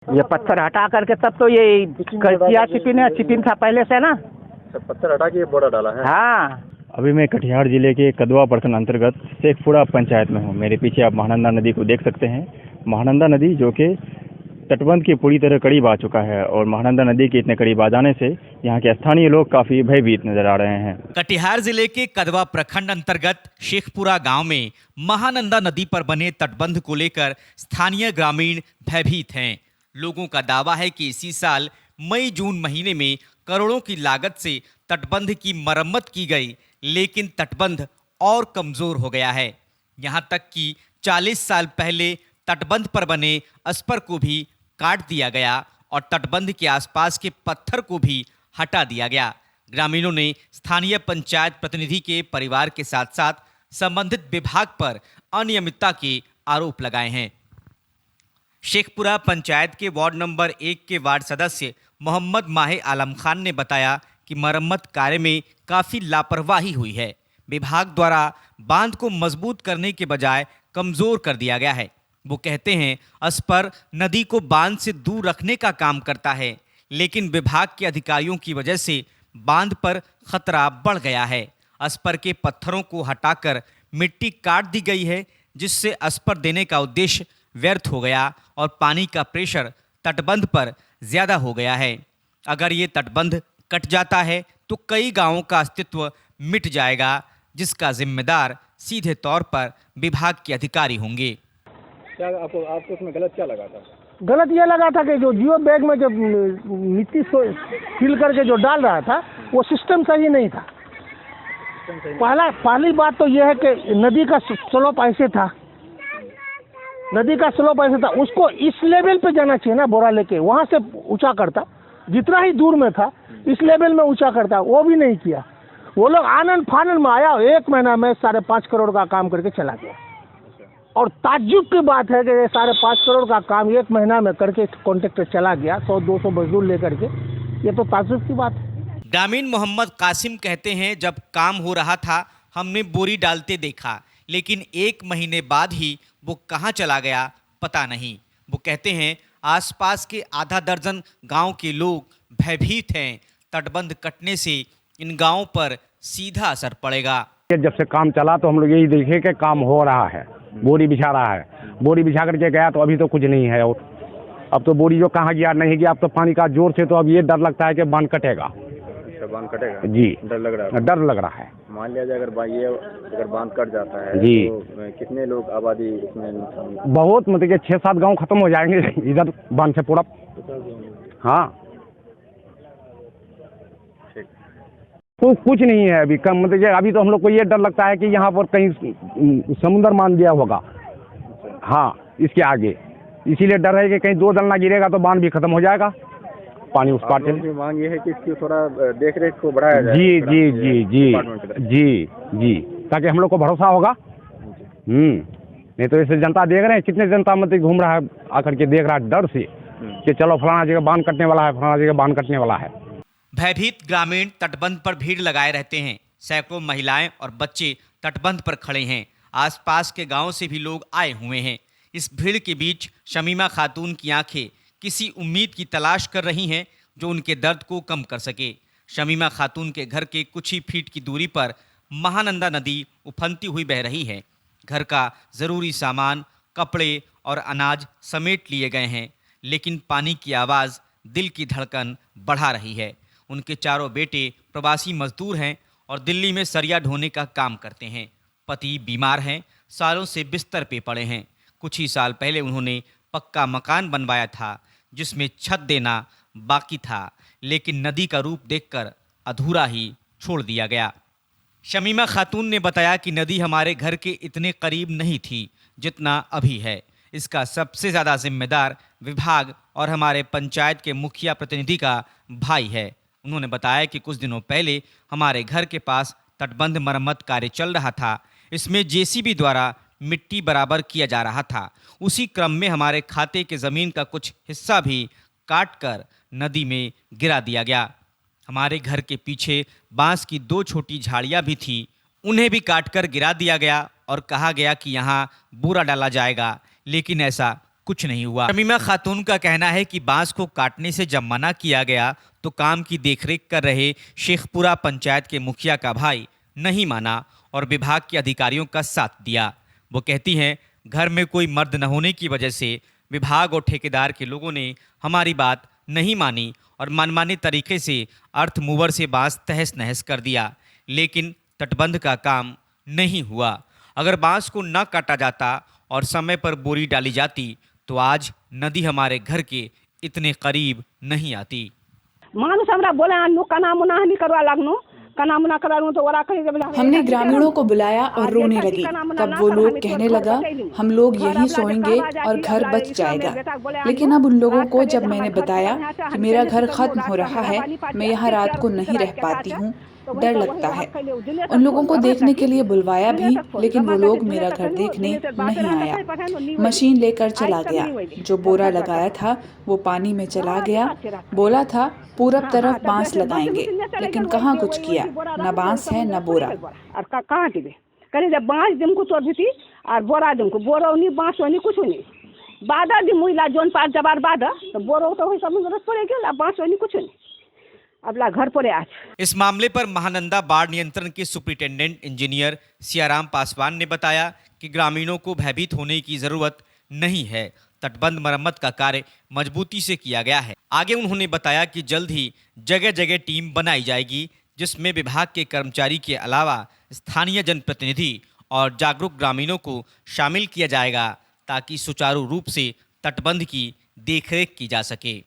ये पत्थर हटा करके तब तो ये किया चिपिन था पहले से ना। सब पत्थर हटा के ये बोरा डाला है। हाँ। अभी मैं कटिहार जिले के कदवा प्रखंड अंतर्गत शेखपुरा पंचायत में हूँ। मेरे पीछे आप महानंदा नदी को देख सकते हैं। महानंदा नदी जो कि तटबंध के पूरी तरह करीब आ चुका है और महानंदा नदी के इतने करीब आ जाने से यहाँ के स्थानीय लोग काफी भयभीत नजर आ रहे हैं। कटिहार जिले के कदवा प्रखंड अंतर्गत शेखपुरा गांव में महानंदा नदी पर बने तटबंध को लेकर स्थानीय ग्रामीण भयभीत हैं। लोगों का दावा है कि इसी साल मई जून महीने में करोड़ों की लागत से तटबंध की मरम्मत की गई, लेकिन तटबंध और कमजोर हो गया है। यहाँ तक कि 40 साल पहले तटबंध पर बने अस्पर को भी काट दिया गया और तटबंध के आसपास के पत्थर को भी हटा दिया गया। ग्रामीणों ने स्थानीय पंचायत प्रतिनिधि के परिवार के साथ साथ संबंधित विभाग पर अनियमितता के आरोप लगाए हैं। शेखपुरा पंचायत के वार्ड नंबर 1 के वार्ड सदस्य मोहम्मद माहे आलम खान ने बताया कि मरम्मत कार्य में काफ़ी लापरवाही हुई है। विभाग द्वारा बांध को मजबूत करने के बजाय कमज़ोर कर दिया गया है। वो कहते हैं अस्पर नदी को बांध से दूर रखने का काम करता है, लेकिन विभाग के अधिकारियों की वजह से बांध पर खतरा बढ़ गया है। अस्पर के पत्थरों को हटाकर मिट्टी काट दी गई है, जिससे अस्पर देने का उद्देश्य व्यर्थ हो गया और पानी का प्रेशर तटबंध पर ज़्यादा हो गया है। अगर ये तटबंध कट जाता है तो कई गांवों का अस्तित्व मिट जाएगा, जिसका जिम्मेदार सीधे तौर पर विभाग के अधिकारी होंगे। क्या आपको उसमें गलत क्या लगा था? गलत ये लगा था कि जो जियो बैग में जो मिट्टी फिल करके जो डाल रहा था वो सिस्टम सही नहीं था। पहली बात तो ये है कि नदी का स्लोप ऐसे था, उसको इस लेवल पे जाना चाहिए ना, बोरा लेके वहाँ से ऊंचा करता, जितना ही दूर में था इस लेवल में ऊंचा करता, वो भी नहीं किया। वो लोग आनंद फानंद में आया, 1 महीना में 5.5 करोड़ का काम करके चला गया। और ताज्जुब की बात है कि 5.5 करोड़ का काम 1 महीना में करके कॉन्ट्रैक्टर चला गया 100-200 मजदूर लेकर के। ये तो ताज्जुब की बात है। ग्रामीण मोहम्मद कासिम कहते हैं, जब काम हो रहा था हमने बोरी डालते देखा, लेकिन 1 महीने बाद ही वो कहाँ चला गया पता नहीं। वो कहते हैं आसपास के आधा दर्जन गांव के लोग भयभीत हैं। तटबंध कटने से इन गांवों पर सीधा असर पड़ेगा। जब से काम चला तो हम लोग यही देखे कि काम हो रहा है, बोरी बिछा रहा है। बोरी बिछा करके गया तो अभी तो कुछ नहीं है। और अब तो बोरी जो कहाँ गया नहीं गया, अब तो पानी का जोर से तो अब ये डर लगता है कि बांध कटेगा। बांध कटेगा जी, डर लग रहा है। डर लग रहा है। मान लिया जाए अगर बांध कट जाता है जी, तो कितने लोग आबादी इसमें? बहुत मतलब कि 6-7 गांव खत्म हो जाएंगे इधर बांध से पूरा। हाँ, तो कुछ नहीं है अभी कम, मतलब अभी तो हम लोग को ये डर लगता है कि यहाँ पर कहीं समुद्र मान दिया होगा। हाँ, इसके आगे इसीलिए डर है कि कहीं 2 दल ना गिरेगा तो बांध भी खत्म हो जाएगा, पानी उस पार की मांग ये है कि इसकी थोड़ा देख रेख को बढ़ाया जाए। जी जी जी जी जी जी, ताकि हम लोग को भरोसा होगा। नहीं तो ऐसे जनता देख रहे हैं, कितने जनता मतलब घूम रहा है आकर के देख रहा है डर से कि चलो फलाना जगह बांध कटने वाला है, फलाना जगह बांध कटने वाला है। भयभीत ग्रामीण तटबंध पर भीड़ लगाए रहते हैं। सैकड़ों महिलाएं और बच्चे तटबंध पर खड़े हैं। आसपास के गांव से भी लोग आए हुए हैं। इस भीड़ के बीच शमीमा खातून की आंखें किसी उम्मीद की तलाश कर रही हैं जो उनके दर्द को कम कर सके। शमीमा खातून के घर के कुछ ही फीट की दूरी पर महानंदा नदी उफनती हुई बह रही है। घर का ज़रूरी सामान, कपड़े और अनाज समेट लिए गए हैं, लेकिन पानी की आवाज़ दिल की धड़कन बढ़ा रही है। उनके चारों बेटे प्रवासी मजदूर हैं और दिल्ली में सरिया ढोने का काम करते हैं। पति बीमार हैं, सालों से बिस्तर पे पड़े हैं। कुछ ही साल पहले उन्होंने पक्का मकान बनवाया था, जिसमें छत देना बाकी था, लेकिन नदी का रूप देखकर अधूरा ही छोड़ दिया गया। शमीमा खातून ने बताया कि नदी हमारे घर के इतने करीब नहीं थी जितना अभी है। इसका सबसे ज़्यादा जिम्मेदार विभाग और हमारे पंचायत के मुखिया प्रतिनिधि का भाई है। उन्होंने बताया कि कुछ दिनों पहले हमारे घर के पास तटबंध मरम्मत कार्य चल रहा था। इसमें जेसीबी द्वारा मिट्टी बराबर किया जा रहा था। उसी क्रम में हमारे खाते के ज़मीन का कुछ हिस्सा भी काटकर नदी में गिरा दिया गया। हमारे घर के पीछे बांस की 2 छोटी झाड़ियाँ भी थी, उन्हें भी काटकर गिरा दिया गया और कहा गया कि यहाँ बूरा डाला जाएगा, लेकिन ऐसा कुछ नहीं हुआ। शमीमा खातून का कहना है कि बांस को काटने से जब मना किया गया तो काम की देखरेख कर रहे शेखपुरा पंचायत के मुखिया का भाई नहीं माना और विभाग के अधिकारियों का साथ दिया। वो कहती हैं, घर में कोई मर्द न होने की वजह से विभाग और ठेकेदार के लोगों ने हमारी बात नहीं मानी और मनमाने तरीके से अर्थ मूवर से बांस तहस नहस कर दिया, लेकिन तटबंध का काम नहीं हुआ। अगर बांस को न काटा जाता और समय पर बोरी डाली जाती तो आज नदी हमारे घर के इतने करीब नहीं आती। मानुस हमरा बोले आनु कना मुना नहीं करवा लागनु, कना मुना करानु तो वरा कही जब हमने ग्रामीणों को बुलाया और रोने लगी। तब वो लोग कहने लगा हम लोग यहीं सोएंगे और घर बच जाएगा। लेकिन अब उन लोगों को जब मैंने बताया कि मेरा घर खत्म हो रहा है, मैं यहाँ रात को नहीं रह पाती हूँ, डर लगता है। उन लोगों को देखने के लिए बुलवाया भी, लेकिन वो लोग मेरा घर देखने नहीं आया। मशीन लेकर चला गया। जो बोरा लगाया था वो पानी में चला गया। बोला था पूरब तरफ बांस लगाएंगे, लेकिन कहाँ कुछ किया, न बांस है न बोरा। और कहाँ दिबे करे जब बांस दिमको तोड़ दी और बोरा दिमको बोरा नहीं बांस नहीं कुछ नहीं बाधा दी मुइला जोन पार जबार बाधा तो बोरो तो समुद्र पड़े गया बांस नहीं कुछ नहीं अबला घर पर आज। इस मामले पर महानंदा बाढ़ नियंत्रण के सुपरिटेंडेंट इंजीनियर सियाराम पासवान ने बताया कि ग्रामीणों को भयभीत होने की जरूरत नहीं है। तटबंध मरम्मत का कार्य मजबूती से किया गया है। आगे उन्होंने बताया कि जल्द ही जगह जगह टीम बनाई जाएगी, जिसमें विभाग के कर्मचारी के अलावा स्थानीय जनप्रतिनिधि और जागरूक ग्रामीणों को शामिल किया जाएगा ताकि सुचारू रूप से तटबंध की देखरेख की जा सके।